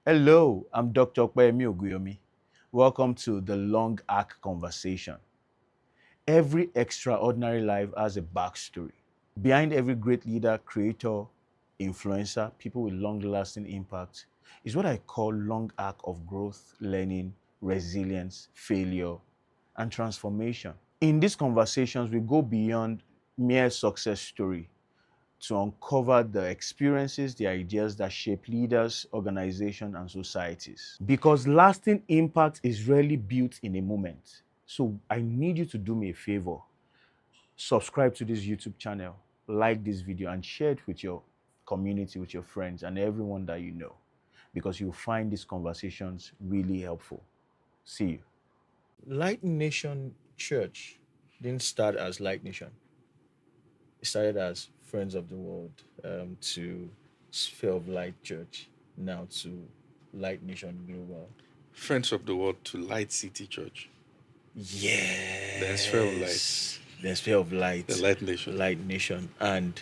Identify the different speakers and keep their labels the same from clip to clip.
Speaker 1: Hello, I'm Dr. Kwemi Oguyomi. Welcome to the Long Arc Conversation. Every extraordinary life has a backstory. Behind every great leader, creator, influencer, people with long lasting impact is what I call long arc of growth, learning, resilience, failure, and transformation. In these conversations, we go beyond mere success story to uncover the experiences, the ideas that shape leaders, organizations, and societies. Because lasting impact is rarely built in a moment. So I need you to do me a favor. Subscribe to this YouTube channel, like this video, and share it with your community, with your friends, and everyone that you know. Because you'll find these conversations really helpful. See you. Light Nation Church didn't start as Light Nation. It started as Friends of the World, to Sphere of Light Church, now to Light Nation Global.
Speaker 2: Friends of the World to Light City Church, the Sphere of Light,
Speaker 1: Yes. The Sphere of
Speaker 2: the
Speaker 1: Light,
Speaker 2: Light Nation.
Speaker 1: Light Nation. And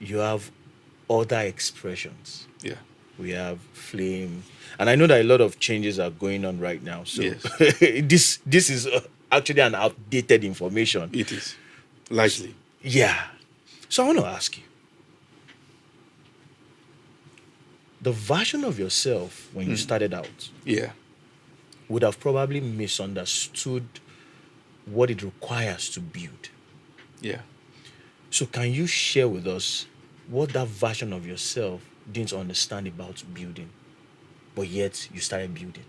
Speaker 1: you have other expressions.
Speaker 2: Yeah.
Speaker 1: We have Flame. And I know that a lot of changes are going on right now. So
Speaker 2: Yes,
Speaker 1: this is actually an outdated information.
Speaker 2: it is. Largely.
Speaker 1: Yeah. So I want to ask you, the version of yourself when you started out
Speaker 2: Yeah.
Speaker 1: would have probably misunderstood what it requires to build.
Speaker 2: Yeah.
Speaker 1: So, can you share with us what that version of yourself didn't understand about building, but yet you started building?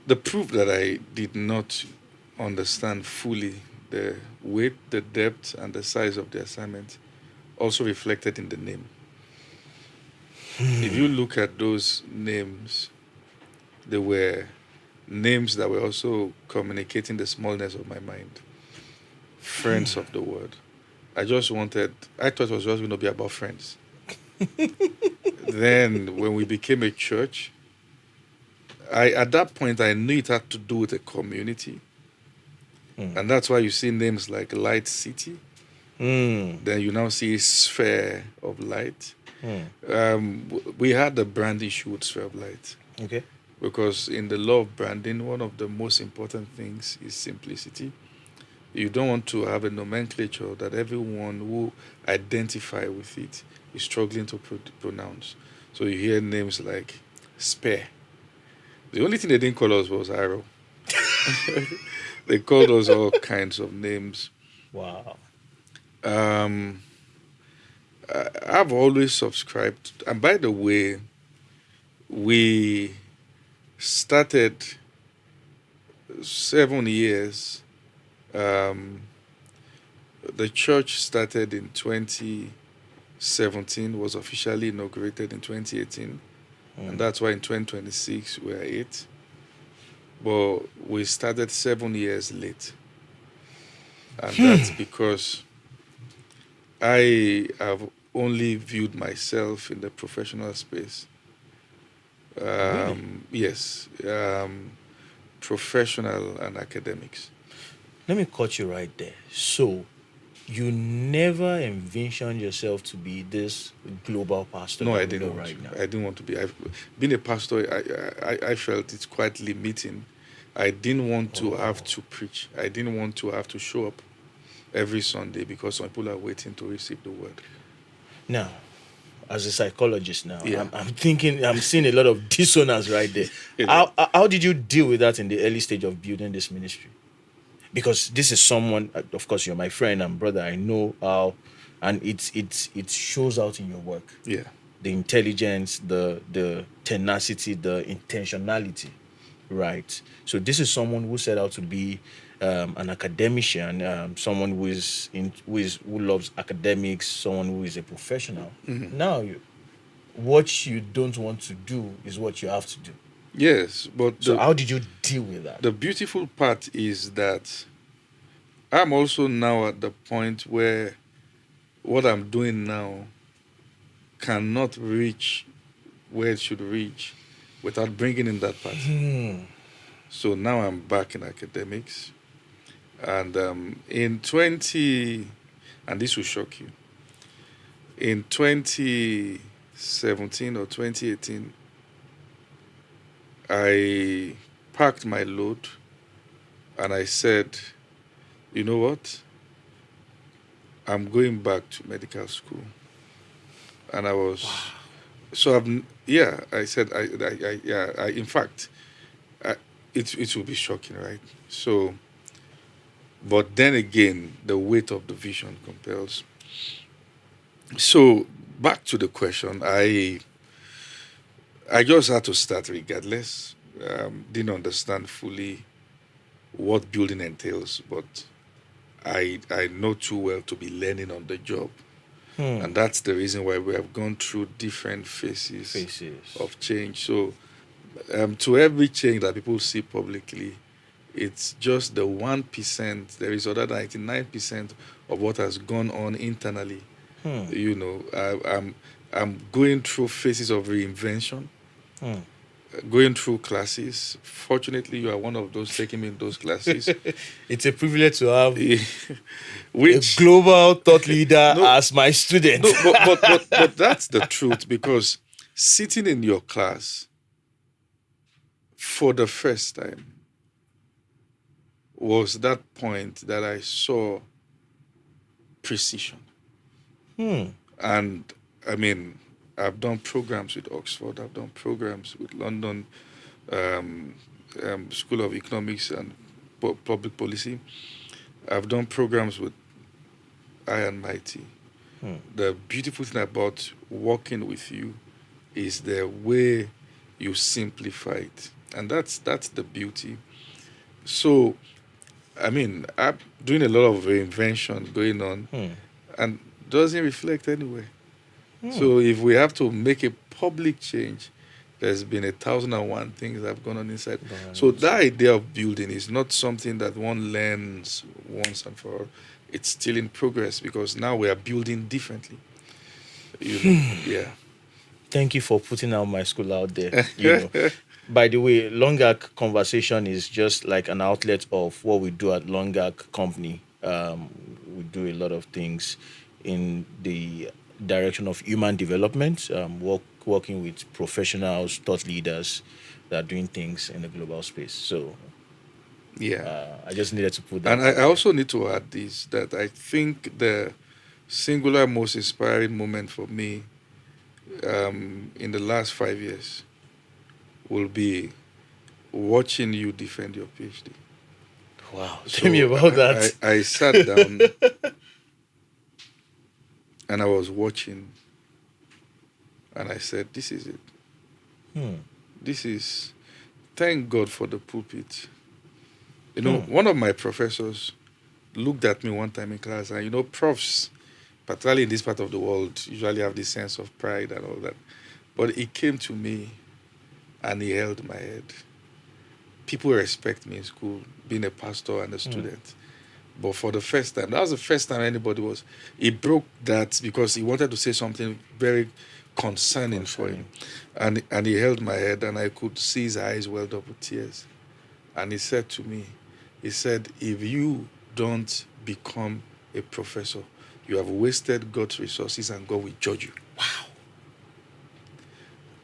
Speaker 2: The proof that I did not understand fully the weight, the depth, and the size of the assignment also reflected in the name. If you look at those names, they were names that were also communicating the smallness of my mind. Friends of the Word. I thought it was just going to be about friends. Then, when we became a church, at that point, I knew it had to do with a community. And that's why you see names like Light City. Then you now see Sphere of Light. We had a brand issue with Sphere of Light.
Speaker 1: Okay.
Speaker 2: Because in the law of branding, one of the most important things is simplicity. You don't want to have a nomenclature that everyone who identify with it is struggling to pronounce. So you hear names like Spare. The only thing they didn't call us was Arrow. They called us all kinds of names.
Speaker 1: Wow.
Speaker 2: Um, I've always subscribed. And by the way, we started 7 years. The church started in 2017, was officially inaugurated in 2018. And that's why in 2026 we're 8. But we started 7 years late. And that's because I have only viewed myself in the professional space.
Speaker 1: Really?
Speaker 2: Yes, professional and academics.
Speaker 1: Let me cut you right there. So, you never envisioned yourself to be this global pastor
Speaker 2: No, I
Speaker 1: that we
Speaker 2: didn't
Speaker 1: know
Speaker 2: want
Speaker 1: right
Speaker 2: to.
Speaker 1: now.
Speaker 2: I didn't want to be. Being a pastor, I felt it's quite limiting. I didn't want to have to preach. I didn't want to have to show up every Sunday because some people are waiting to receive the word.
Speaker 1: Now, as a psychologist now,
Speaker 2: Yeah.
Speaker 1: I'm thinking, I'm seeing a lot of dissonance right there.
Speaker 2: You know.
Speaker 1: How did you deal with that in the early stage of building this ministry? Because this is someone, of course, you're my friend and brother. I know how, and it shows out in your work.
Speaker 2: Yeah.
Speaker 1: The intelligence, the tenacity, the intentionality, right? So this is someone who set out to be an academician, someone who loves academics, someone who is a professional. Now, what you don't want to do is what you have to do.
Speaker 2: Yes, but
Speaker 1: So how did you deal with that?
Speaker 2: the beautiful part is that I'm also now at the point where what I'm doing now cannot reach where it should reach without bringing in that part. So now I'm back in academics. And in 20, and this will shock you, in 2017 or 2018, I packed my load and I said, you know what? I'm going back to medical school. And I was, so yeah, I said, yeah, in fact, I, it will be shocking, right? So, but then again, the weight of the vision compels. So, back to the question, I just had to start regardless. Didn't understand fully what building entails, but I know too well to be learning on the job. And that's the reason why we have gone through different phases
Speaker 1: Faces.
Speaker 2: of change. So, to every change that people see publicly, it's just the 1%. There is other 99% of what has gone on internally. You know, I'm going through phases of reinvention, going through classes. Fortunately, you are one of those taking me in those classes.
Speaker 1: It's a privilege to have a
Speaker 2: Which
Speaker 1: global thought leader
Speaker 2: no,
Speaker 1: as my student.
Speaker 2: no, but that's the truth, because sitting in your class for the first time was that point that I saw precision. And I mean, I've done programs with Oxford, I've done programs with London um, School of Economics and Public Policy. I've done programs with I and Mighty. The beautiful thing about working with you is the way you simplify it, and that's the beauty. So, I mean, I'm doing a lot of reinvention going on, and doesn't reflect anywhere. So if we have to make a public change, there's been 1,001 things that have gone on inside. So that idea of building is not something that one learns once and for all. It's still in progress, because now we are building differently. You know, yeah.
Speaker 1: Thank you for putting out my school out there. You know, by the way, Long Arc Conversation is just like an outlet of what we do at Long Arc Company. We do a lot of things in the direction of human development, working with professionals, thought leaders that are doing things in the global space. So
Speaker 2: Yeah.
Speaker 1: I just needed to put that
Speaker 2: And I
Speaker 1: out there.
Speaker 2: also need to add this, that I think the singular most inspiring moment for me in the last 5 years will be watching you defend your PhD.
Speaker 1: Wow, tell me
Speaker 2: So
Speaker 1: about that.
Speaker 2: I sat down and I was watching, and I said, this is it. This is, thank God for the pulpit. You know, one of my professors looked at me one time in class, and you know, profs, particularly in this part of the world, usually have this sense of pride and all that. But he came to me and he held my head. People respect me in school, being a pastor and a student. But for the first time, that was the first time anybody was, he broke that because he wanted to say something very concerning for him. And he held my head, and I could see his eyes welled up with tears. And he said to me, he said, if you don't become a professor, you have wasted God's resources and God will judge you. Wow.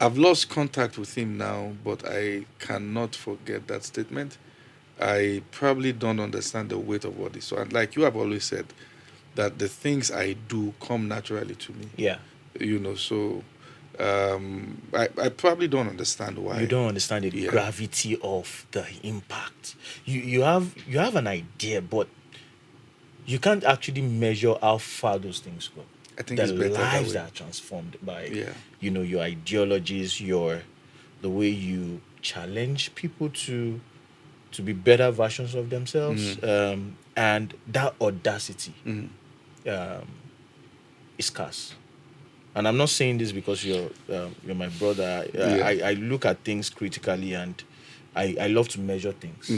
Speaker 2: I've lost contact with him now, but I cannot forget that statement. I probably don't understand the weight of what is. So, and like you have always said, that the things I do come naturally to me.
Speaker 1: Yeah.
Speaker 2: You know, so I probably don't understand why.
Speaker 1: You don't understand the gravity of the impact. You have an idea, but you can't actually measure how far those things go.
Speaker 2: I think
Speaker 1: The
Speaker 2: it's better that
Speaker 1: lives
Speaker 2: way.
Speaker 1: that are transformed by your ideologies, the way you challenge people to be better versions of themselves, and that audacity is scarce. And I'm not saying this because you're my brother. I look at things critically, and I love to measure things.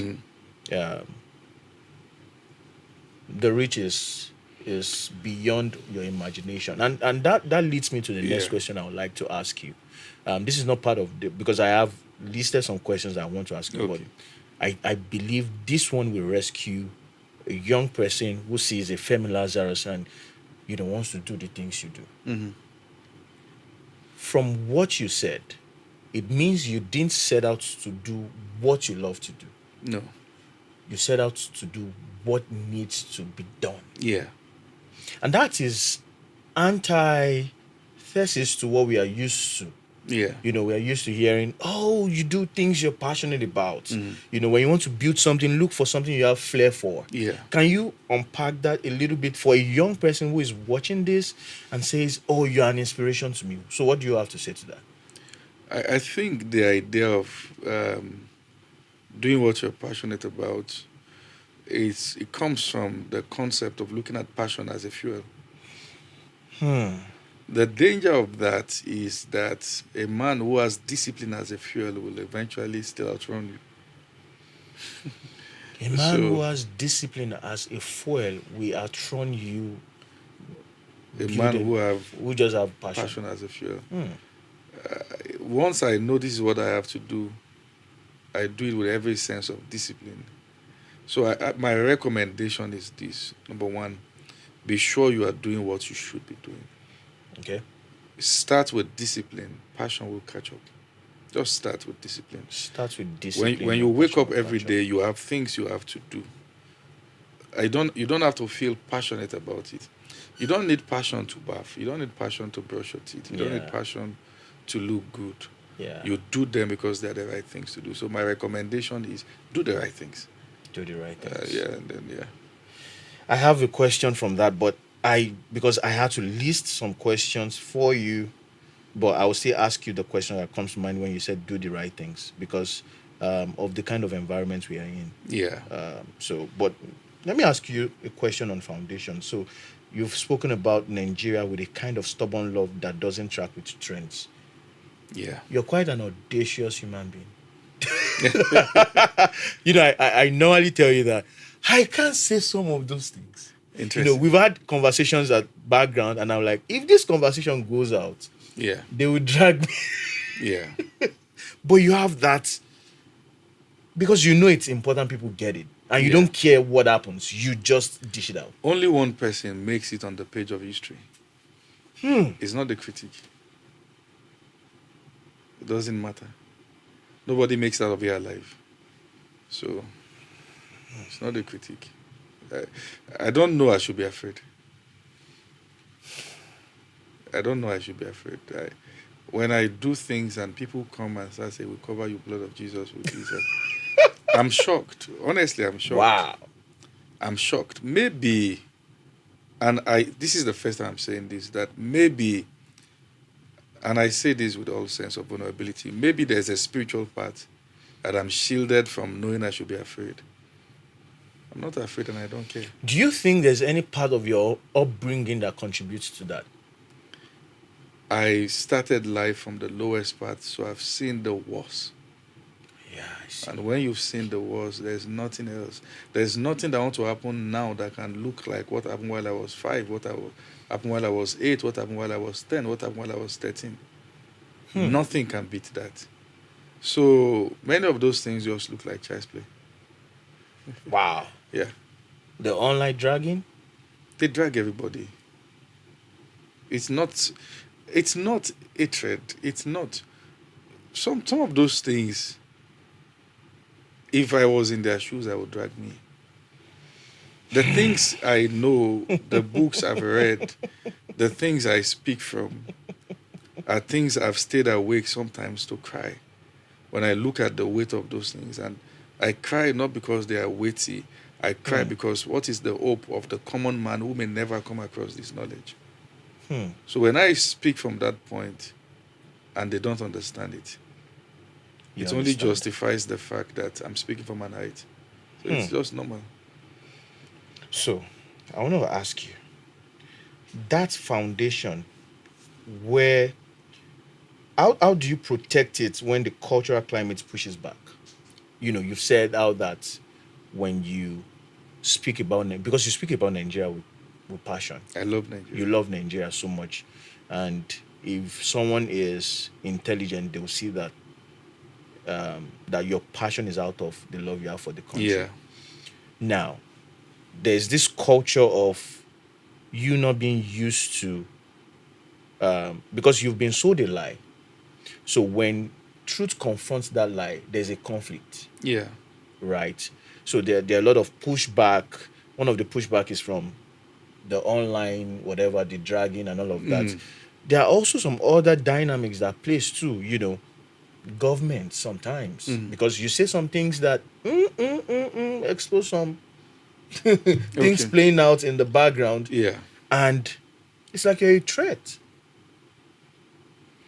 Speaker 1: The reach is beyond your imagination, and that leads me to the next question I would like to ask you. This is not part of because I have listed some questions I want to ask you, but I believe this one will rescue a young person who sees a Femi Lazarus and wants to do the things you do. From what you said, it means you didn't set out to do what you love to do.
Speaker 2: No.
Speaker 1: You set out to do what needs to be done.
Speaker 2: Yeah.
Speaker 1: And that is antithesis to what we are used to.
Speaker 2: Yeah.
Speaker 1: We are used to hearing, oh, you do things you're passionate about.
Speaker 2: Mm-hmm.
Speaker 1: When you want to build something, look for something you have flair for.
Speaker 2: Yeah.
Speaker 1: Can you unpack that a little bit for a young person who is watching this and says, oh, you're an inspiration to me? So what do you have to say to that?
Speaker 2: I think the idea of doing what you're passionate about it comes from the concept of looking at passion as a fuel. The danger of that is that a man who has discipline as a fuel will eventually still outrun you.
Speaker 1: A man who
Speaker 2: So
Speaker 1: has discipline as a fuel will outrun you.
Speaker 2: a man
Speaker 1: Who just have
Speaker 2: passion as a fuel.
Speaker 1: Hmm.
Speaker 2: Once I know this is what I have to do, I do it with every sense of discipline. So my recommendation is this. Number one, be sure you are doing what you should be doing.
Speaker 1: Okay.
Speaker 2: Start with discipline. Passion will catch up. Just start with discipline.
Speaker 1: Start with discipline.
Speaker 2: When you wake up every day, you have things you have to do. You don't have to feel passionate about it. You don't need passion to bath. You don't need passion to brush your teeth. You don't need passion to look good.
Speaker 1: Yeah.
Speaker 2: You do them because they're the right things to do. So my recommendation is do the right things.
Speaker 1: Do the right things.
Speaker 2: And then
Speaker 1: I have a question from that, but because I had to list some questions for you, but I will still ask you the question that comes to mind when you said do the right things because of the kind of environment we are in.
Speaker 2: Yeah.
Speaker 1: But let me ask you a question on foundation. So you've spoken about Nigeria with a kind of stubborn love that doesn't track with trends.
Speaker 2: Yeah.
Speaker 1: You're quite an audacious human being. I normally tell you that I can't say some of those things.
Speaker 2: Interesting.
Speaker 1: We've had conversations at background, and I'm like, if this conversation goes out, they will drag me.
Speaker 2: Yeah.
Speaker 1: But you have that because it's important people get it. And you don't care what happens. You just dish it out.
Speaker 2: Only one person makes it on the page of history. It's not the critic. It doesn't matter. Nobody makes it out of here alive. So, it's not the critic. I don't know I should be afraid. I don't know I should be afraid. When I do things and people come and say, we cover you, blood of Jesus with Jesus. I'm shocked. Honestly, I'm shocked.
Speaker 1: Wow.
Speaker 2: I'm shocked. Maybe, this is the first time I'm saying this, that maybe, and I say this with all sense of vulnerability, maybe there's a spiritual part that I'm shielded from knowing I should be afraid. I'm not afraid and I don't care.
Speaker 1: Do you think there's any part of your upbringing that contributes to that?
Speaker 2: I started life from the lowest part, so I've seen the worst.
Speaker 1: Yeah, I see.
Speaker 2: And when you've seen the worst, there's nothing else. There's nothing that wants to happen now that can look like what happened while I was 5, what happened while I was 8, what happened while I was 10, what happened while I was 13. Nothing can beat that. So many of those things just look like child's play.
Speaker 1: Wow.
Speaker 2: Yeah.
Speaker 1: The online dragging?
Speaker 2: They drag everybody. It's not hatred. It's not. Some of those things, if I was in their shoes, I would drag me. The things I know, the books I've read, the things I speak from, are things I've stayed awake sometimes to cry when I look at the weight of those things. And I cry not because they are weighty. I cry because what is the hope of the common man who may never come across this knowledge? So when I speak from that point and they don't understand it, it only justifies the fact that I'm speaking from an height. So it's just normal.
Speaker 1: So I want to ask you, that foundation, how do you protect it when the cultural climate pushes back? You've said how that when you speak about, because you speak about Nigeria with passion.
Speaker 2: I love Nigeria.
Speaker 1: You love Nigeria so much. And if someone is intelligent, they'll see that that your passion is out of the love you have for the country.
Speaker 2: Yeah.
Speaker 1: Now, there's this culture of you not being used to, because you've been sold a lie. So when truth confronts that lie, there's a conflict,
Speaker 2: Yeah.
Speaker 1: right? So there are a lot of pushback. One of the pushback is from the online, whatever, the dragging and all of that. There are also some other dynamics that plays too, government sometimes. Because you say some things that expose some things
Speaker 2: Okay.
Speaker 1: playing out in the background,
Speaker 2: Yeah.
Speaker 1: and it's like a threat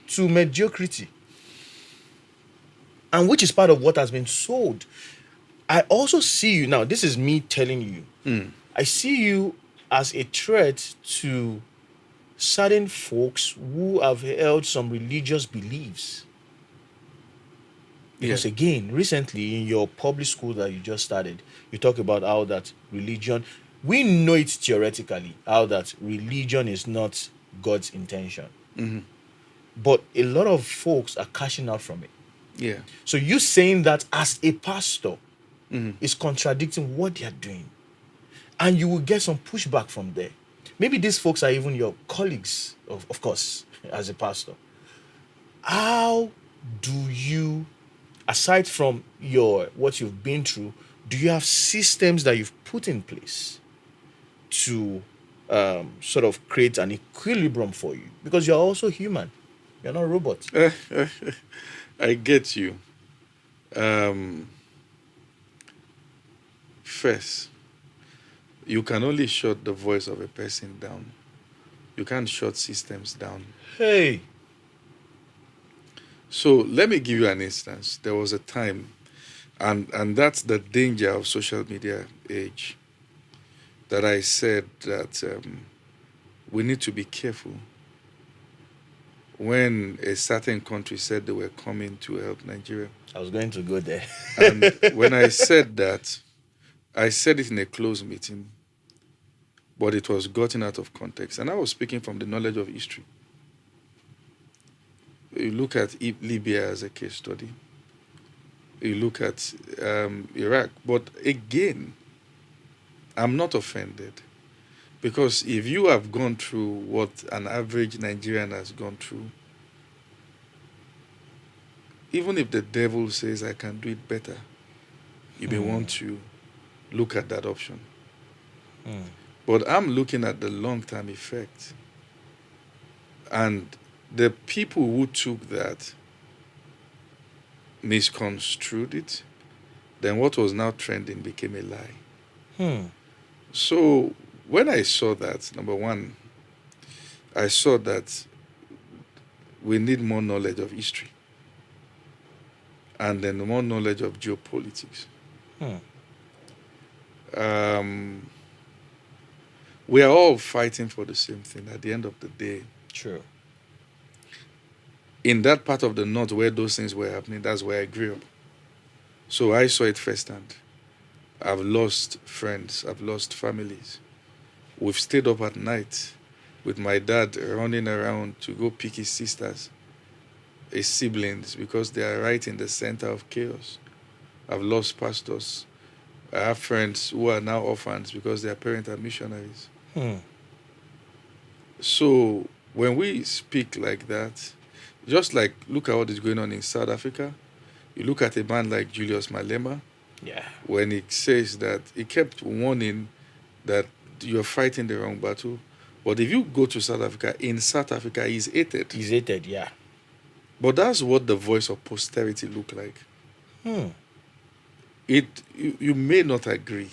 Speaker 1: to mediocrity, and which is part of what has been sold. I also see you now. This is me telling you. I see you as a threat to certain folks who have held some religious beliefs.
Speaker 2: Yeah.
Speaker 1: Because again, recently in your public school that you just started, you talk about how that religion, we know it theoretically, how that religion is not God's intention. But a lot of folks are cashing out from it.
Speaker 2: Yeah.
Speaker 1: So you saying that as a pastor is contradicting what they are doing. And you will get some pushback from there. Maybe these folks are even your colleagues, of course, as a pastor. How do you, aside from your what you've been through, do you have systems that you've put in place to sort of create an equilibrium for you? Because you're also human, you're not a robot.
Speaker 2: I get you. First, you can only shut the voice of a person down. You can't shut systems down.
Speaker 1: Hey.
Speaker 2: So let me give you an instance. There was a time, and that's the danger of social media age, that I said that we need to be careful when a certain country said they were coming to help Nigeria.
Speaker 1: I was going to go there.
Speaker 2: And when I said that, I said it in a closed meeting, but it was gotten out of context. And I was speaking from the knowledge of history. You look at Libya as a case study. You look at Iraq. But again, I'm not offended. Because if you have gone through what an average Nigerian has gone through, even if the devil says I can do it better, you may want to look at that option. But I'm looking at the long-term effect. And the people who took that misconstrued it, then what was now trending became a lie. So when I saw that, number one, I saw that we need more knowledge of history and then more knowledge of geopolitics. We are all fighting for the same thing at the end of the day.
Speaker 1: True.
Speaker 2: In that part of the north where those things were happening, that's where I grew up. So I saw it firsthand. I've lost friends, I've lost families. We've stayed up at night with my dad running around to go pick his sisters, his siblings, because they are right in the center of chaos. I've lost pastors. I have friends who are now orphans because their parents are missionaries. So when we speak like that, just like look at what is going on in South Africa, you look at a man like Julius Malema, when he says that he kept warning that you're fighting the wrong battle. But if you go to South Africa, in South Africa, he's hated.
Speaker 1: He's hated, yeah.
Speaker 2: But that's what the voice of posterity look like. You may not agree,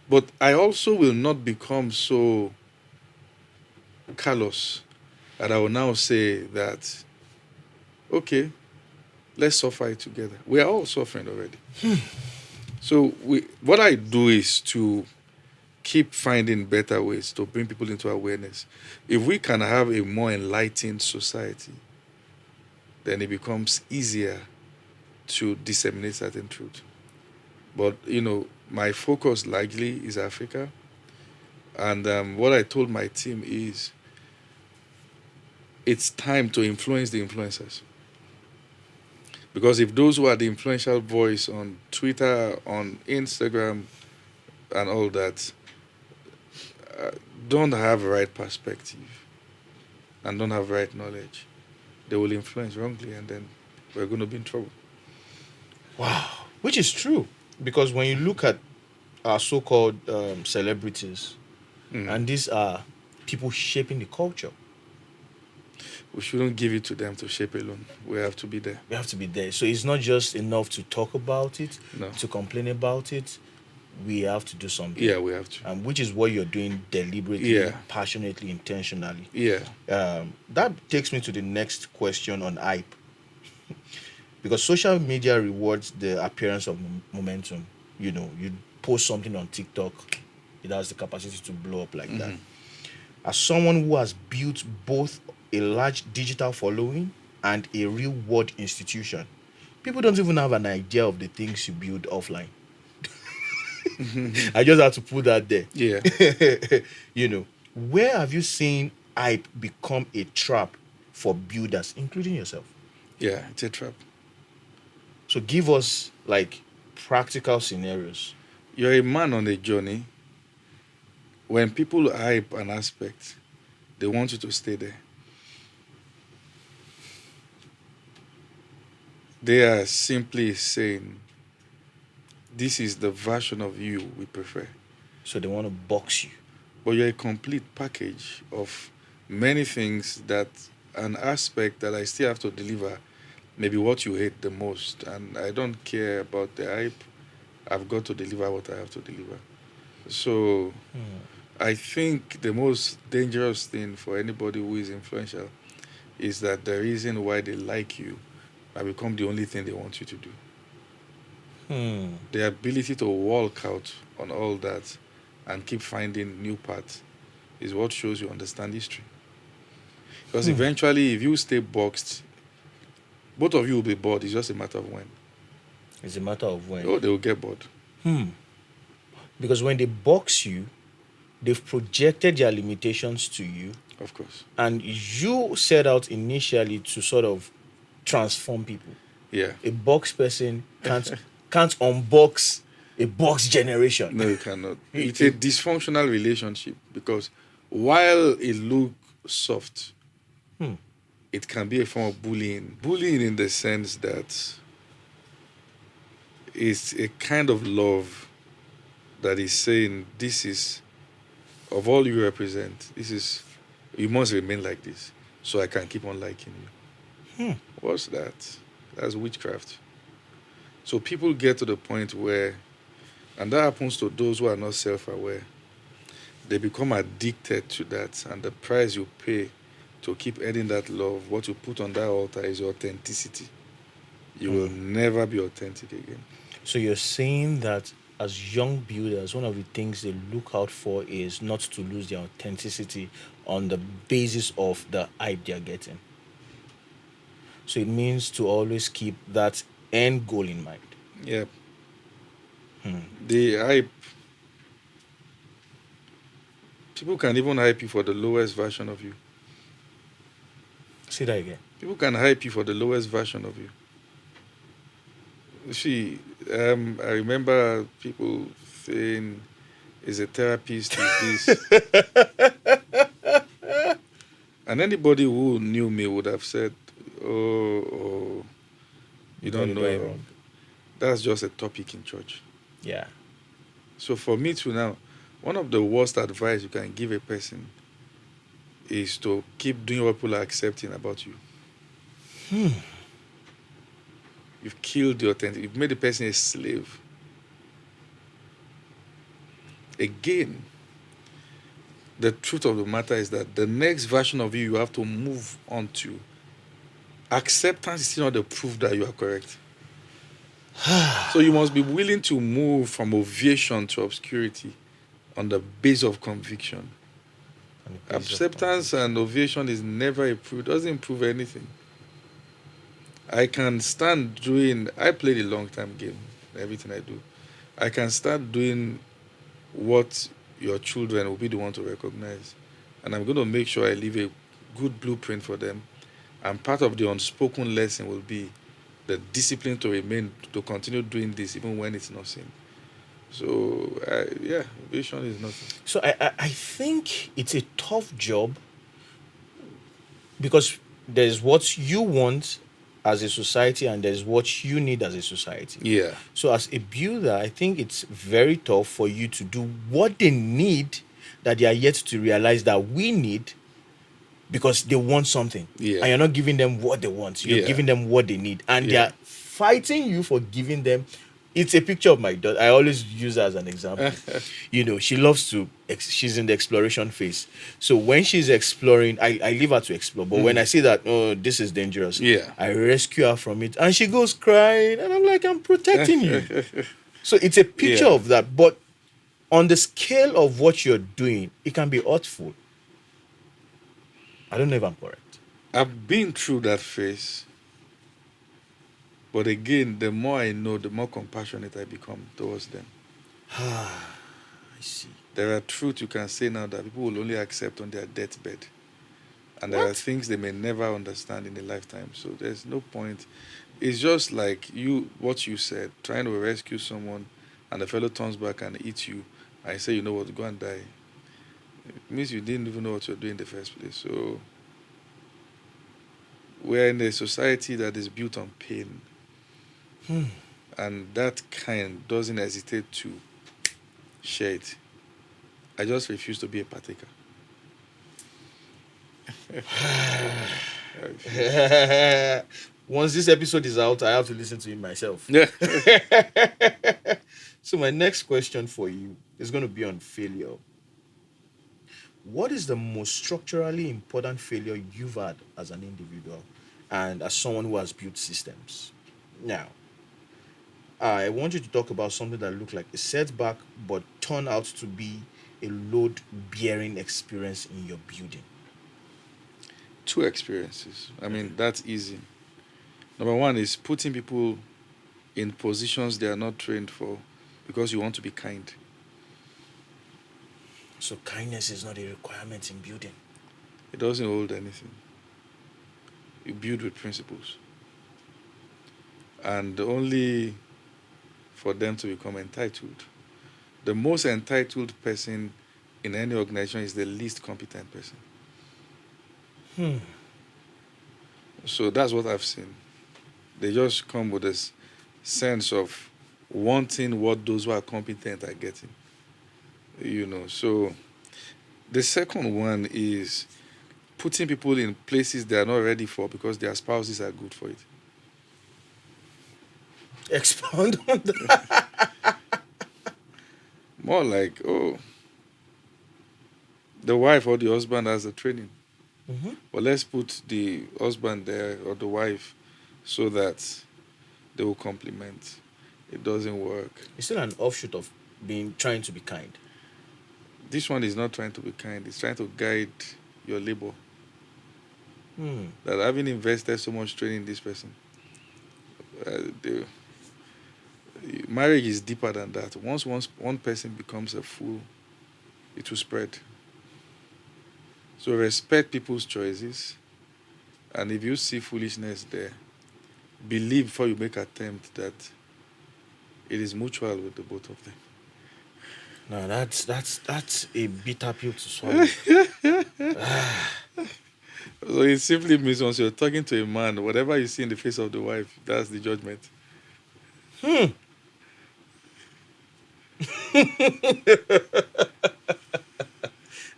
Speaker 2: but I also will not become so callous that I will now say that, okay, let's suffer it together. We are all suffering already. So what I do is to keep finding better ways to bring people into awareness. If we can have a more enlightened society, then it becomes easier to disseminate certain truth. But, my focus largely is Africa. And what I told my team is it's time to influence the influencers. Because if those who are the influential voice on Twitter, on Instagram, and all that don't have right perspective and don't have right knowledge, they will influence wrongly, and then we're going to be in trouble.
Speaker 3: Wow. Which is true. Because when you look at our so-called celebrities, and these are people shaping the culture,
Speaker 2: We shouldn't give it to them to shape alone. We have to be there.
Speaker 3: we have to be there. So it's not just enough to talk about it,
Speaker 2: No.
Speaker 3: to complain about it. We have to do something.
Speaker 2: Yeah, we have to.
Speaker 3: Which is what you're doing deliberately,
Speaker 2: Yeah.
Speaker 3: passionately, intentionally.
Speaker 2: Yeah.
Speaker 3: That takes me to the next question on hype. Because social media rewards the appearance of momentum. You know, you post something on TikTok, it has the capacity to blow up like that. As someone who has built both a large digital following and a real world institution, people don't even have an idea of the things you build offline. I just have to put that there.
Speaker 2: Yeah.
Speaker 3: You know, where have you seen hype become a trap for builders, including yourself?
Speaker 2: Yeah, it's a trap.
Speaker 3: So give us like practical scenarios.
Speaker 2: You're a man on a journey. When people hype an aspect, they want you to stay there. They are simply saying, this is the version of you we prefer.
Speaker 3: So they want to box you.
Speaker 2: But you're a complete package of many things that an aspect that I still have to deliver, maybe what you hate the most. And I don't care about the hype. I've got to deliver what I have to deliver. So I think the most dangerous thing for anybody who is influential is that the reason why they like you might become the only thing they want you to do. The ability to walk out on all that and keep finding new paths is what shows you understand history. Because eventually, if you stay boxed, both of you will be bored. It's just a matter of when.
Speaker 3: It's a matter of when.
Speaker 2: Oh, they will get bored.
Speaker 3: Because when they box you, they've projected their limitations to you.
Speaker 2: Of course.
Speaker 3: And you set out initially to sort of transform people.
Speaker 2: Yeah.
Speaker 3: A box person can't unbox a box generation.
Speaker 2: No, you cannot. It's a dysfunctional relationship because while it looks soft, it can be a form of bullying. Bullying in the sense that it's a kind of love that is saying, this is, of all you represent, this is, you must remain like this so I can keep on liking you. What's that? That's witchcraft. So people get to the point where, and that happens to those who are not self-aware, they become addicted to that, and the price you pay to keep earning that love, what you put on that altar is your authenticity. You will never be authentic again.
Speaker 3: So you're saying that as young builders, one of the things they look out for is not to lose their authenticity on the basis of the hype they're getting. So it means to always keep that end goal in mind.
Speaker 2: Yeah. The hype, people can even hype you for the lowest version of you.
Speaker 3: Say that again.
Speaker 2: People can hype you for the lowest version of you. See, I remember people saying, is a therapist, is this. And anybody who knew me would have said, oh, you don't know him.
Speaker 3: Wrong.
Speaker 2: That's just a topic in church.
Speaker 3: Yeah.
Speaker 2: So for me to now, one of the worst advice you can give a person is to keep doing what people are accepting about you. You've killed the authentic. You've made the person a slave. Again, the truth of the matter is that the next version of you have to move on to. Acceptance is still not the proof that you are correct. So you must be willing to move from ovation to obscurity on the base of conviction. Acceptance and ovation is never a proof. It doesn't prove anything. I can stand doing, I played a long time game, everything I do. I can start doing what your children will be the one to recognize. And I'm going to make sure I leave a good blueprint for them. And part of the unspoken lesson will be the discipline to remain, to continue doing this even when it's not seen. So, yeah, vision is nothing.
Speaker 3: So I think it's a tough job because there's what you want as a society, and there's what you need as a society.
Speaker 2: Yeah.
Speaker 3: So as a builder, I think it's very tough for you to do what they need that they are yet to realize that we need, because they want something.
Speaker 2: Yeah.
Speaker 3: And you're not giving them what they want. You're
Speaker 2: Yeah.
Speaker 3: giving them what they need. And
Speaker 2: Yeah.
Speaker 3: they're fighting you for giving them. It's a picture of my daughter. I always use her as an example. She loves to, she's in the exploration phase. So when she's exploring, I leave her to explore. But when I see that, oh, this is dangerous,
Speaker 2: Yeah.
Speaker 3: I rescue her from it. And she goes crying. And I'm like, I'm protecting you. So it's a picture
Speaker 2: Yeah.
Speaker 3: of that. But on the scale of what you're doing, it can be hurtful. I don't know if I'm correct.
Speaker 2: I've been through that phase. But again, the more I know, the more compassionate I become towards them.
Speaker 3: I see.
Speaker 2: There are truths you can say now that people will only accept on their deathbed. And there are
Speaker 3: What?
Speaker 2: things they may never understand in a lifetime. So there's no point. It's just like what you said, trying to rescue someone and the fellow turns back and eats you. I say, you know what, go and die. It means you didn't even know what you're doing in the first place. So we're in a society that is built on pain. And that kind doesn't hesitate to share it. I just refuse to be a partaker.
Speaker 3: Once this episode is out, I have to listen to it myself.
Speaker 2: Yeah.
Speaker 3: So my next question for you is going to be on failure. What is the most structurally important failure you've had as an individual and as someone who has built systems? Now, I want you to talk about something that looked like a setback but turned out to be a load-bearing experience in your building.
Speaker 2: 2 experiences. I mean, that's easy. Number 1 is putting people in positions they are not trained for because you want to be kind.
Speaker 3: So kindness is not a requirement in building.
Speaker 2: It doesn't hold anything. You build with principles. And only for them to become entitled. The most entitled person in any organization is the least competent person. So that's what I've seen. They just come with this sense of wanting what those who are competent are getting. So the second one is putting people in places they are not ready for because their spouses are good for it.
Speaker 3: Expound on that.
Speaker 2: More like, the wife or the husband has the training. But let's put the husband there or the wife so that they will complement. It doesn't work.
Speaker 3: It's still an offshoot of trying to be kind.
Speaker 2: This one is not trying to be kind. It's trying to guide your labor. That having invested so much training in this person, marriage is deeper than that. Once one person becomes a fool, it will spread. So respect people's choices, and if you see foolishness there, believe before you make attempt that it is mutual with the both of them.
Speaker 3: No, that's a bitter pill to swallow.
Speaker 2: So it simply means once you're talking to a man, whatever you see in the face of the wife, that's the judgment.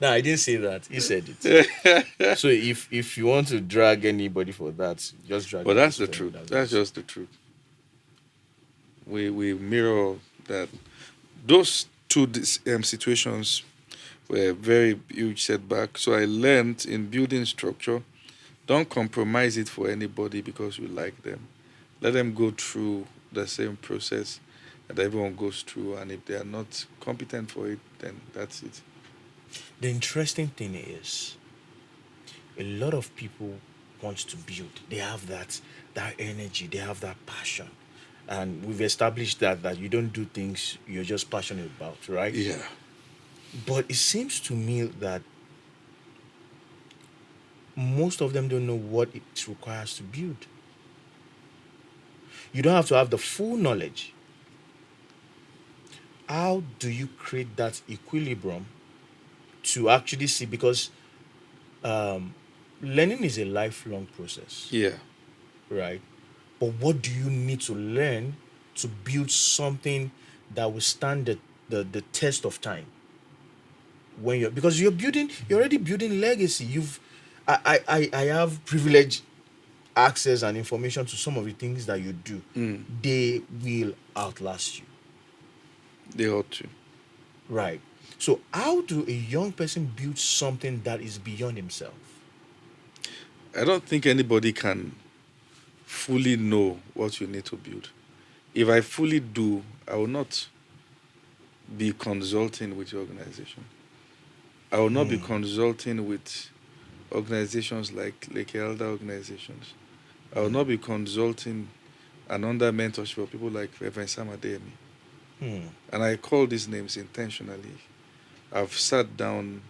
Speaker 3: No, I didn't say that. He said it. So if you want to drag anybody for that, just drag.
Speaker 2: But
Speaker 3: them
Speaker 2: that's
Speaker 3: to
Speaker 2: the
Speaker 3: friend.
Speaker 2: truth. That's just the truth. We mirror that. Those 2 situations were a very huge setback. So I learned in building structure, don't compromise it for anybody because you like them. Let them go through the same process that everyone goes through. And if they are not competent for it, then that's it.
Speaker 3: The interesting thing is, a lot of people want to build. They have that energy. They have that passion, and we've established that you don't do things you're just passionate about, right?
Speaker 2: Yeah.
Speaker 3: But it seems to me that most of them don't know what it requires to build. You don't have to have the full knowledge. How do you create that equilibrium to actually see? Because learning is a lifelong process,
Speaker 2: Yeah.
Speaker 3: right? but what do you need to learn to build something that will stand the test of time? When you're, because you're already building legacy. I have privilege access and information to some of the things that you do. They will outlast you.
Speaker 2: They ought to.
Speaker 3: Right. So how do a young person build something that is beyond himself?
Speaker 2: I don't think anybody can fully know what you need to build. If I fully do, I will not be consulting with your organization. I will not be consulting with organizations like elder organizations. I will not be consulting and under mentorship of people like Reverend Sam Adeyemi. And I call these names intentionally. I've sat down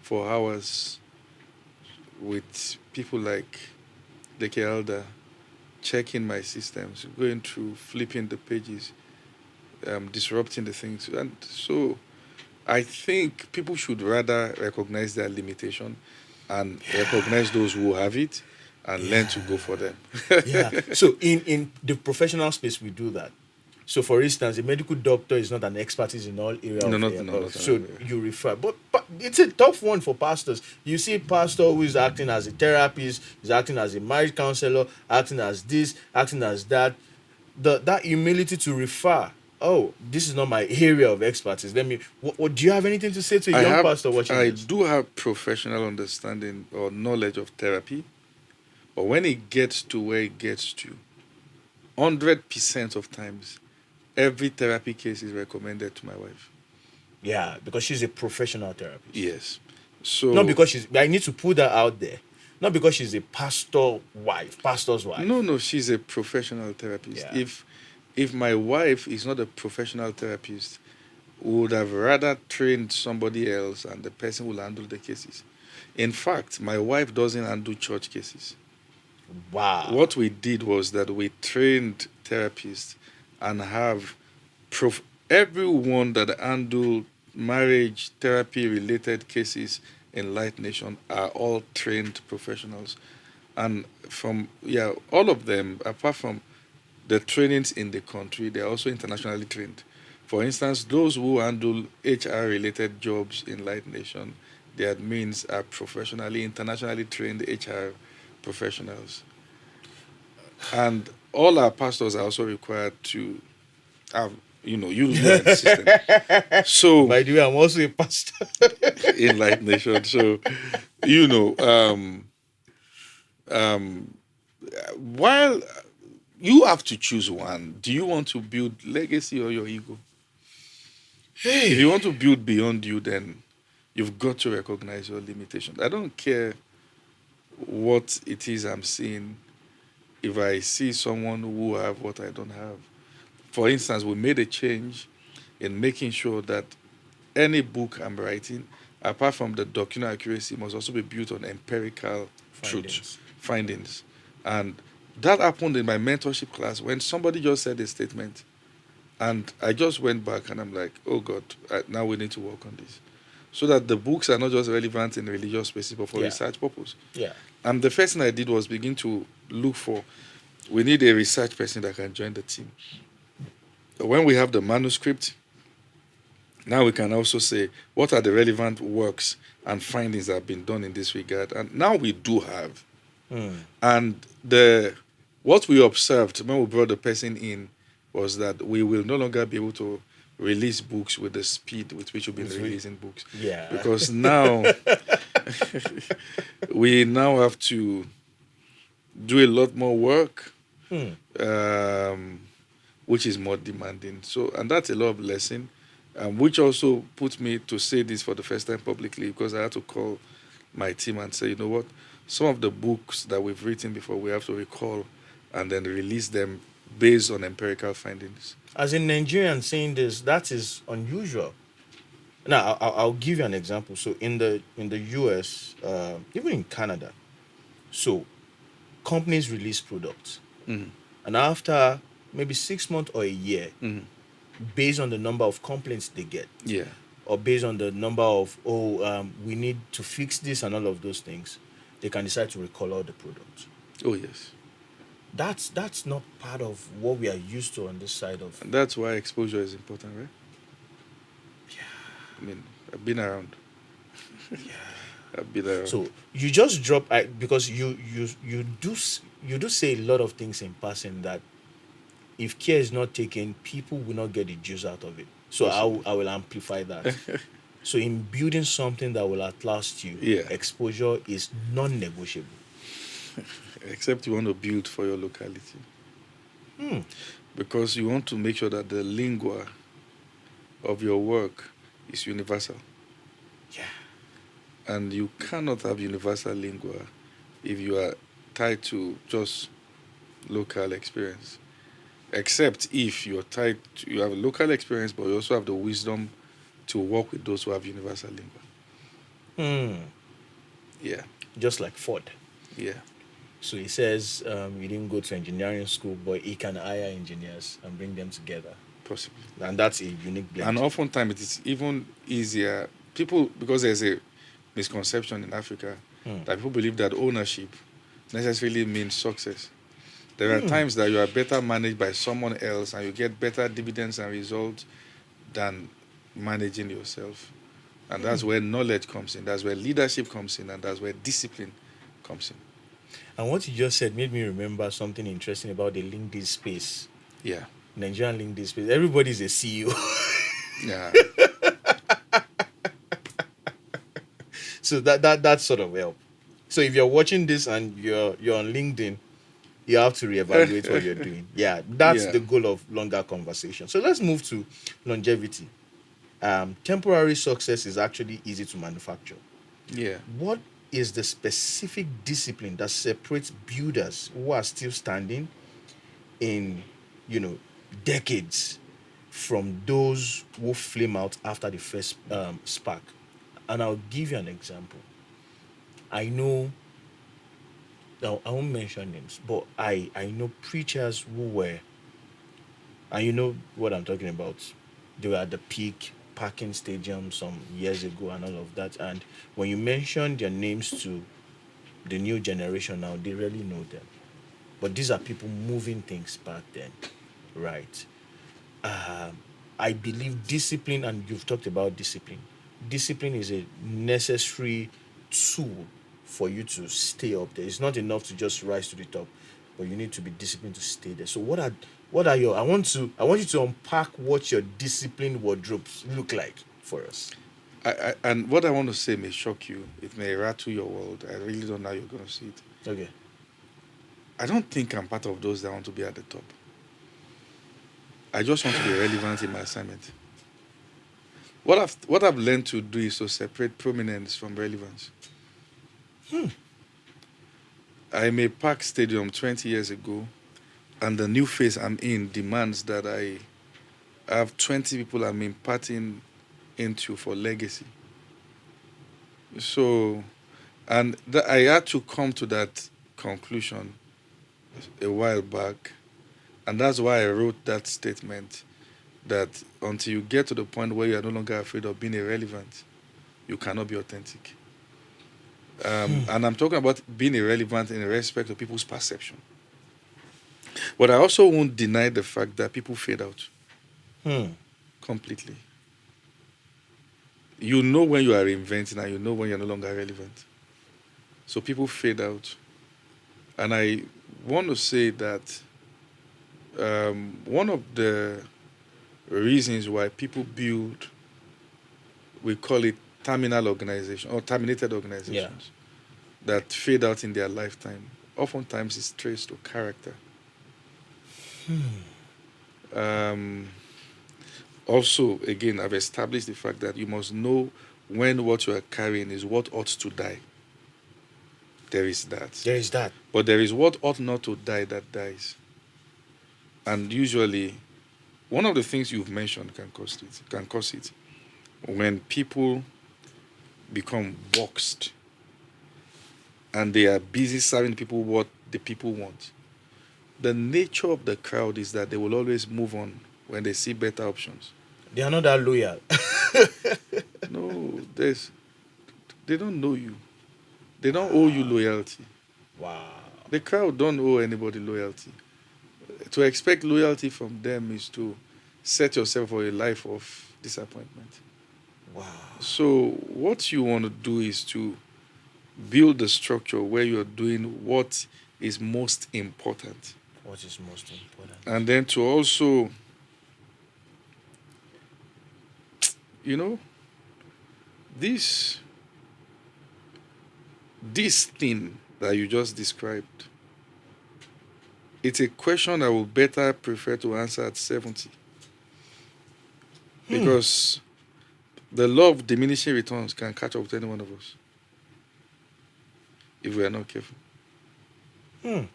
Speaker 2: for hours with people like Leke Elder, checking my systems, going through, flipping the pages, disrupting the things. And so I think people should rather recognize their limitation and recognize those who have it and learn to go for them.
Speaker 3: Yeah. So in the professional space, we do that. So, for instance, a medical doctor is not an expertise in all area
Speaker 2: No,
Speaker 3: of,
Speaker 2: not
Speaker 3: so you refer, but it's a tough one for pastors. You see, a pastor who is acting as a therapist, is acting as a marriage counselor, acting as this, acting as that. That humility to refer. Oh, this is not my area of expertise. Let me. What do you have anything to say to a young pastor watching
Speaker 2: I
Speaker 3: this?
Speaker 2: do have professional understanding or knowledge of therapy, but when it gets to where it gets to, 100% of times, every therapy case is recommended to my wife.
Speaker 3: Yeah, because she's a professional therapist.
Speaker 2: Yes.
Speaker 3: Not
Speaker 2: So
Speaker 3: because she's. I need to put that out there. Not because she's a pastor's wife.
Speaker 2: no, she's a professional therapist.
Speaker 3: Yeah.
Speaker 2: If my wife is not a professional therapist, we would have rather trained somebody else and the person will handle the cases. In fact, my wife doesn't handle church cases.
Speaker 3: Wow.
Speaker 2: What we did was that we trained therapists and have everyone that handle marriage therapy related cases in Light Nation are all trained professionals. And from all of them, apart from the trainings in the country, they are also internationally trained. For instance, those who handle HR related jobs in Light Nation, the admins are professionally, internationally trained HR professionals. And all our pastors are also required to have, use the system. So,
Speaker 3: By the way, I'm also a pastor.
Speaker 2: in Light Nation. So, you know, while you have to choose one, do you want to build legacy or your ego? If you want to build beyond you, then you've got to recognize your limitations. I don't care what it is I'm seeing. If I see someone who have what I don't have, for instance, we made a change in making sure that any book I'm writing, apart from the doctrinal accuracy, must also be built on empirical truth findings. And that happened in my mentorship class when somebody just said a statement. And I just went back and I'm like, oh God, now we need to work on this. So that the books are not just relevant in religious spaces, but for research purpose.
Speaker 3: Yeah.
Speaker 2: And the first thing I did was begin to look for, we need a research person that can join the team. When we have the manuscript, now we can also say, what are the relevant works and findings that have been done in this regard? And now we do have. And what we observed when we brought the person in was that we will no longer be able to release books with the speed with which we've been releasing books.
Speaker 3: Yeah.
Speaker 2: Because now we now have to do a lot more work, which is more demanding. So, and that's a lot of lesson, which also put me to say this for the first time publicly, because I had to call my team and say, you know what, some of the books that we've written before, we have to recall and then release them based on empirical findings.
Speaker 3: As a Nigerian saying this, that is unusual. Now, I'll give you an example. So, in the US, even in Canada, so companies release products, and after maybe 6 months or a year, based on the number of complaints they get, or based on the number of we need to fix this and all of those things, they can decide to recall all the products.
Speaker 2: Oh yes.
Speaker 3: That's not part of what we are used to on this side of.
Speaker 2: And that's why exposure is important, right? I mean, I've been around. I've been around.
Speaker 3: So you just drop because you do say a lot of things in passing that if care is not taken, people will not get the juice out of it. So
Speaker 2: Possibly.
Speaker 3: I will amplify that. So in building something that will outlast you,
Speaker 2: Yeah.
Speaker 3: exposure is non-negotiable.
Speaker 2: Except you want to build for your locality. Because you want to make sure that the lingua of your work is universal.
Speaker 3: Yeah.
Speaker 2: And you cannot have universal lingua if you are tied to just local experience. Except if you're tied to, you have a local experience, but you also have the wisdom to work with those who have universal lingua. Yeah,
Speaker 3: Just like Ford.
Speaker 2: yeah,
Speaker 3: So he says he didn't go to engineering school, but he can hire engineers and bring them together.
Speaker 2: possibly.
Speaker 3: And that's a unique blend.
Speaker 2: And oftentimes it is even easier. People, because there's a misconception in Africa that people believe that ownership necessarily means success. There are times that you are better managed by someone else and you get better dividends and results than managing yourself. And that's where knowledge comes in. That's where leadership comes in. And that's where discipline comes in.
Speaker 3: And what you just said made me remember something interesting about the LinkedIn space,
Speaker 2: Yeah.
Speaker 3: Nigerian LinkedIn space. Everybody's a CEO.
Speaker 2: Yeah.
Speaker 3: So that sort of help. So if you're watching this and you're on LinkedIn, you have to reevaluate what you're doing. Yeah, that's
Speaker 2: Yeah.
Speaker 3: the goal of longer conversation. So let's move to longevity. Temporary success is actually easy to manufacture.
Speaker 2: Yeah.
Speaker 3: What is the specific discipline that separates builders who are still standing in, you know, decades from those who flame out after the first spark? And I'll give you an example. I know, now I won't mention names, but I know preachers who were, and you know what I'm talking about. They were at the peak parking stadium some years ago and all of that. And when you mention their names to the new generation now, they really know them. But these are people moving things back then, right? I believe discipline, and you've talked about discipline. Discipline is a necessary tool for you to stay up there. It's not enough to just rise to the top, but you need to be disciplined to stay there. So what are your I want you to unpack what your disciplined wardrobes look like for us.
Speaker 2: And what I want to say may shock you. It may rattle your world. I really don't know how you're going to see it.
Speaker 3: Okay.
Speaker 2: I don't think I'm part of those that want to be at the top. I just want to be relevant in my assignment. What I've learned to do is to separate prominence from relevance. I may park stadium 20 years ago, and the new phase I'm in demands that I have 20 people I'm imparting into for legacy. So, and I had to come to that conclusion a while back, and that's why I wrote that statement that until you get to the point where you are no longer afraid of being irrelevant, you cannot be authentic. And I'm talking about being irrelevant in respect of people's perception. But I also won't deny the fact that people fade out completely. You know when you are reinventing and you know when you're no longer relevant. So people fade out. And I want to say that one of the reasons why people build, we call it terminal organization or terminated organizations that fade out in their lifetime, oftentimes is traced to character. Also, again, I've established the fact that you must know when what you are carrying is what ought to die. There is that.
Speaker 3: There is that.
Speaker 2: But there is what ought not to die that dies. And usually, one of the things you've mentioned can cause it. When people become boxed and they are busy serving people what the people want. The nature of the crowd is that they will always move on when they see better options.
Speaker 3: They are not that loyal.
Speaker 2: No, they don't know you. They don't owe you loyalty.
Speaker 3: Wow.
Speaker 2: The crowd don't owe anybody loyalty. To expect loyalty from them is to set yourself for a life of disappointment.
Speaker 3: Wow.
Speaker 2: So what you want to do is to build a structure where you're doing what is most important.
Speaker 3: What is most important?
Speaker 2: And then to also, you know, this thing that you just described, it's a question I would better prefer to answer at 70. Because the law of diminishing returns can catch up with any one of us if we are not careful.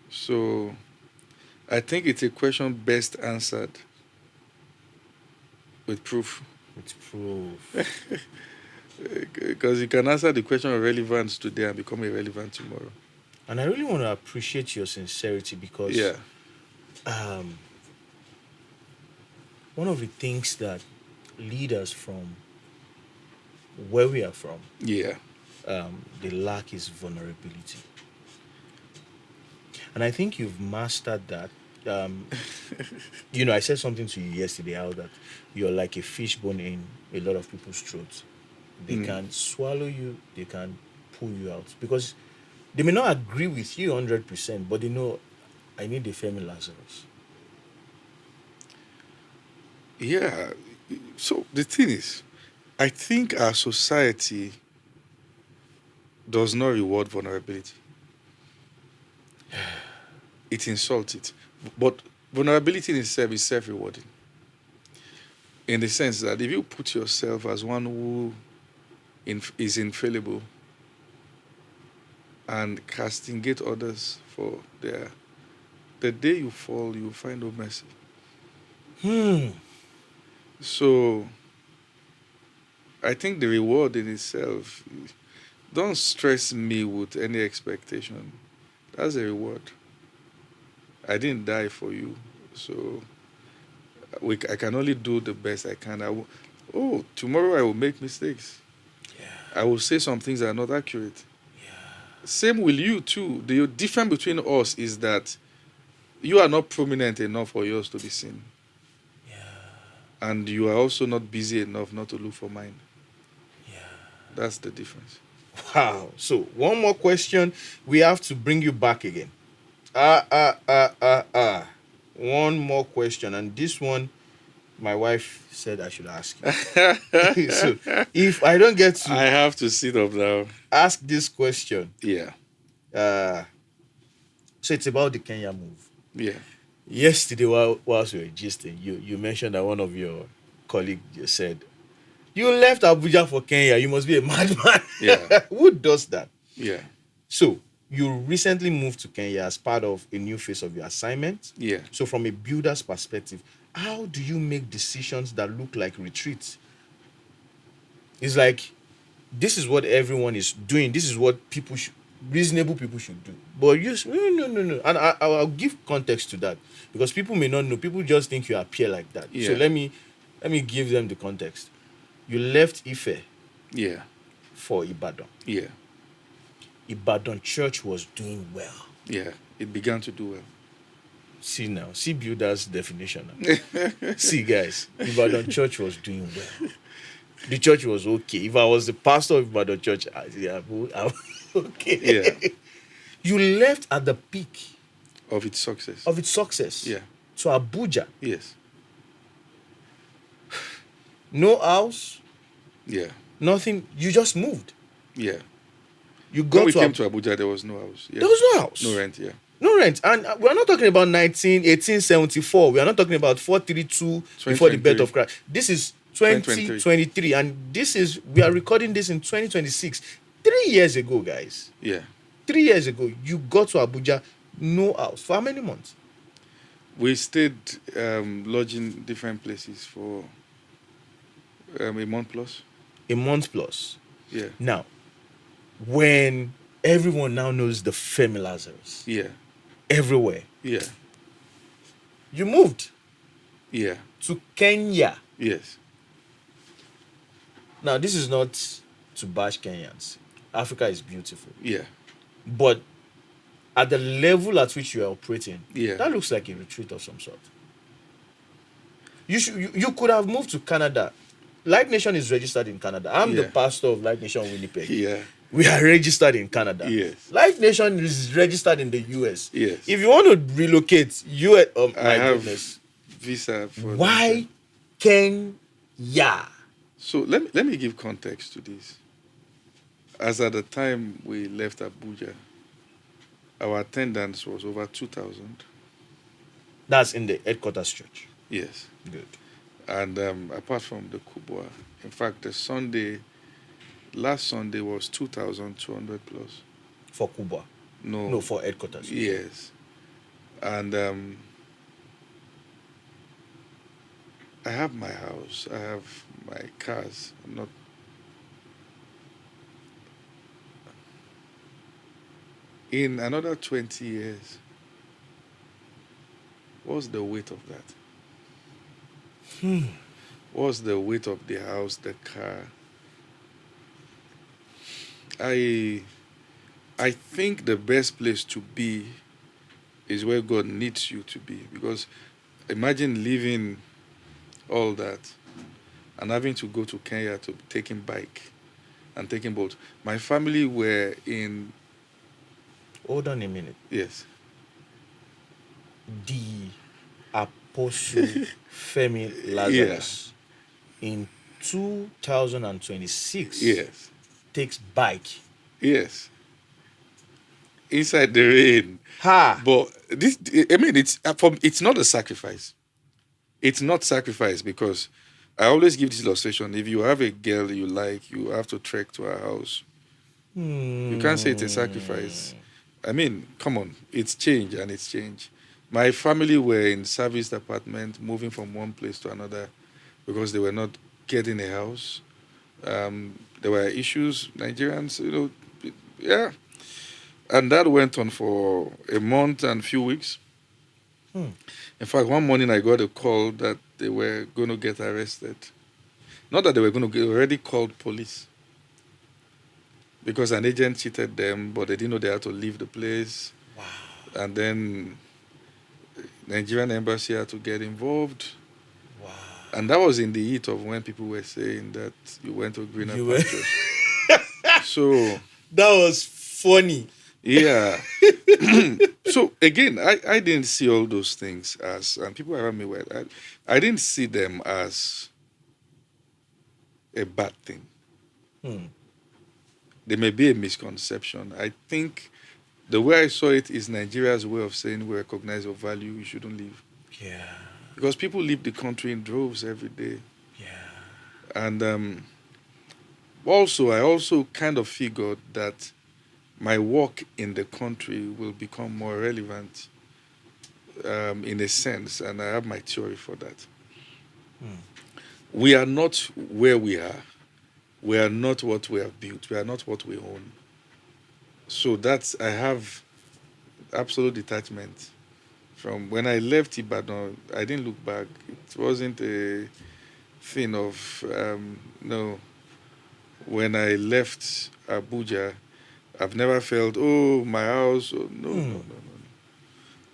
Speaker 2: So I think it's a question best answered with proof.
Speaker 3: With proof.
Speaker 2: Because you can answer the question of relevance today and become irrelevant tomorrow.
Speaker 3: And I really want to appreciate your sincerity because
Speaker 2: Yeah.
Speaker 3: One of the things that leaders from where we are from,
Speaker 2: Yeah.
Speaker 3: they lack is vulnerability. And I think you've mastered that. I said something to you yesterday how that you're like a fishbone in a lot of people's throats. They can swallow you, they can pull you out. Because they may not agree with you 100%, but they know I need the Femi Lazarus.
Speaker 2: Yeah. So the thing is, I think our society does not reward vulnerability. It insults it. But vulnerability in itself is self-rewarding. In the sense that if you put yourself as one who is infallible and castigate others for the day you fall, you find no mercy. So I think the reward in itself, don't stress me with any expectation. That's a reward. I didn't die for you, so I can only do the best I can. Tomorrow I will make mistakes.
Speaker 3: Yeah.
Speaker 2: I will say some things that are not accurate.
Speaker 3: Yeah.
Speaker 2: Same with you too. The difference between us is that you are not prominent enough for yours to be seen.
Speaker 3: Yeah.
Speaker 2: And you are also not busy enough not to look for mine.
Speaker 3: Yeah.
Speaker 2: That's the difference.
Speaker 3: Wow. So one more question. We have to bring you back again. One more question. And this one, my wife said I should ask you. So if I don't get
Speaker 2: I
Speaker 3: to
Speaker 2: have to sit up now.
Speaker 3: ask this question,
Speaker 2: Yeah.
Speaker 3: so it's about the Kenya move.
Speaker 2: Yeah.
Speaker 3: Yesterday, whilst we were gisting, you mentioned that one of your colleagues said, you left Abuja for Kenya. You must be a madman.
Speaker 2: Yeah.
Speaker 3: Who does that?
Speaker 2: Yeah.
Speaker 3: So you recently moved to Kenya as part of a new phase of your assignment.
Speaker 2: Yeah.
Speaker 3: So from a builder's perspective, how do you make decisions that look like retreats? It's like, this is what everyone is doing. This is what reasonable people should do. But no. And I'll give context to that because people may not know. People just think you appear like that.
Speaker 2: Yeah.
Speaker 3: So let me give them the context. You left Ife
Speaker 2: Yeah.
Speaker 3: for Ibadan.
Speaker 2: Yeah.
Speaker 3: Ibadan church was doing well.
Speaker 2: Yeah. It began to do well.
Speaker 3: See now, see builder's definition now. See guys, Ibadan church was doing well. The church was okay. If I was the pastor of Ibadan church, I okay.
Speaker 2: Yeah.
Speaker 3: You left at the peak
Speaker 2: Of its success.
Speaker 3: of its success.
Speaker 2: Yeah.
Speaker 3: To Abuja.
Speaker 2: Yes.
Speaker 3: No house,
Speaker 2: Yeah.
Speaker 3: nothing. You just moved.
Speaker 2: Yeah.
Speaker 3: You
Speaker 2: When
Speaker 3: got
Speaker 2: we
Speaker 3: to
Speaker 2: came to Abuja, there was no house. Yeah.
Speaker 3: There was no house.
Speaker 2: No rent. Yeah.
Speaker 3: No rent. And we're not talking about 1874. We are not talking about 432 before the birth of Christ. This is 2023. And we are recording this in 2026. 3 years ago, guys.
Speaker 2: Yeah.
Speaker 3: 3 years ago, you got to Abuja, no house. For how many months?
Speaker 2: We stayed lodging different places for a month plus.
Speaker 3: A month plus.
Speaker 2: Yeah.
Speaker 3: Now, when everyone now knows the Femi Lazarus,
Speaker 2: Yeah.
Speaker 3: everywhere,
Speaker 2: Yeah.
Speaker 3: you moved
Speaker 2: Yeah.
Speaker 3: to Kenya.
Speaker 2: Yes.
Speaker 3: Now, this is not to bash Kenyans. Africa is beautiful.
Speaker 2: Yeah.
Speaker 3: But at the level at which you are operating,
Speaker 2: Yeah.
Speaker 3: that looks like a retreat of some sort. You could have moved to Canada. Light Nation is registered in Canada. I'm the
Speaker 2: Yeah.
Speaker 3: pastor of Light Nation Winnipeg.
Speaker 2: Yeah.
Speaker 3: We are registered in Canada.
Speaker 2: Yes.
Speaker 3: Light Nation is registered in the US.
Speaker 2: Yes.
Speaker 3: If you want to relocate, US,
Speaker 2: I
Speaker 3: my
Speaker 2: have
Speaker 3: goodness,
Speaker 2: visa for
Speaker 3: why Kenya?
Speaker 2: So let me give context to this. As at the time we left Abuja, our attendance was over 2,000.
Speaker 3: That's in the headquarters church.
Speaker 2: Yes.
Speaker 3: Good.
Speaker 2: And apart from the Kubwa, in fact, last Sunday was 2,200 plus.
Speaker 3: For Cuba.
Speaker 2: No.
Speaker 3: No, for headquarters.
Speaker 2: Yes. And I have my house, I have my cars. I'm not. In another 20 years, what's the weight of that? What's the weight of the house, the car? I think the best place to be is where God needs you to be. Because imagine leaving all that and having to go to Kenya to taking bike and taking boat. My family were in.
Speaker 3: Hold on a minute.
Speaker 2: Yes.
Speaker 3: The Apostle Femi Lazarus in 2026
Speaker 2: Yes.
Speaker 3: takes bike.
Speaker 2: Yes. Inside the rain.
Speaker 3: Ha!
Speaker 2: But this, I mean, it's not a sacrifice. It's not sacrifice because I always give this illustration. If you have a girl you like, you have to trek to her house. You can't say it's a sacrifice. I mean, come on, it's change and it's change. My family were in serviced apartment, moving from one place to another because they were not getting a house. There were issues, Nigerians, yeah. And that went on for a month and a few weeks. In fact, one morning I got a call that they were going to get arrested. Not that they were going to get, already called police. Because an agent cheated them, but they didn't know they had to leave the place.
Speaker 3: Wow.
Speaker 2: And then Nigerian embassy had to get involved.
Speaker 3: Wow.
Speaker 2: And that was in the heat of when people were saying that you went to greener pastures. So
Speaker 3: that was funny.
Speaker 2: Yeah. So again, I didn't see all those things as, and people around me were, I didn't see them as a bad thing. There may be a misconception. I think the way I saw it is Nigeria's way of saying we recognize your value, you shouldn't leave.
Speaker 3: Yeah.
Speaker 2: Because people leave the country in droves every day.
Speaker 3: Yeah.
Speaker 2: And also, I also kind of figured that my work in the country will become more relevant in a sense, and I have my theory for that. We are not where we are. We are not what we have built. We are not what we own. So I have absolute detachment. From when I left Ibadan, I didn't look back. It wasn't a thing of, no. When I left Abuja, I've never felt, oh, my house. Oh, no.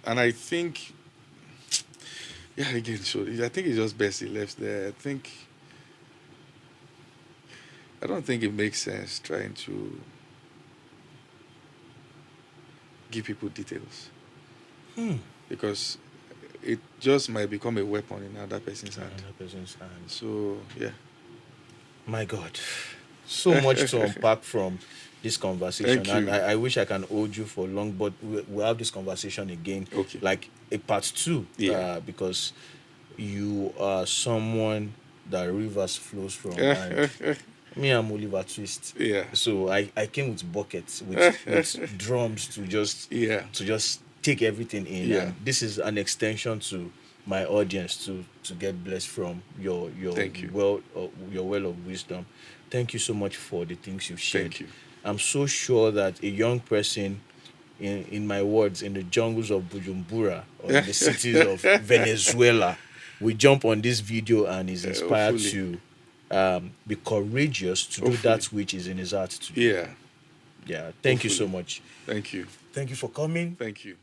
Speaker 2: And I think, again, so I think it's just best he left there. I don't think it makes sense trying to give people details. Because it just might become a weapon in another person's hand. So, yeah. My
Speaker 3: God. So much to unpack from this conversation.
Speaker 2: Thank you.
Speaker 3: And I wish I can hold you for long, but we'll have this conversation again.
Speaker 2: Okay.
Speaker 3: Like a part 2.
Speaker 2: Yeah.
Speaker 3: Because you are someone that rivers flows from. And me, I'm Oliver Twist.
Speaker 2: Yeah.
Speaker 3: So I came with buckets, with drums to just take everything in.
Speaker 2: Yeah.
Speaker 3: And this is an extension to my audience to get blessed from your
Speaker 2: Thank you.
Speaker 3: your well of wisdom. Thank you so much for the things you've shared.
Speaker 2: Thank you.
Speaker 3: I'm so sure that a young person in my words, in the jungles of Bujumbura or in the cities of Venezuela will jump on this video and is inspired to be courageous to do that which is in his heart to do.
Speaker 2: Yeah.
Speaker 3: Yeah. Thank you so much.
Speaker 2: Thank you.
Speaker 3: Thank you for coming.
Speaker 2: Thank you.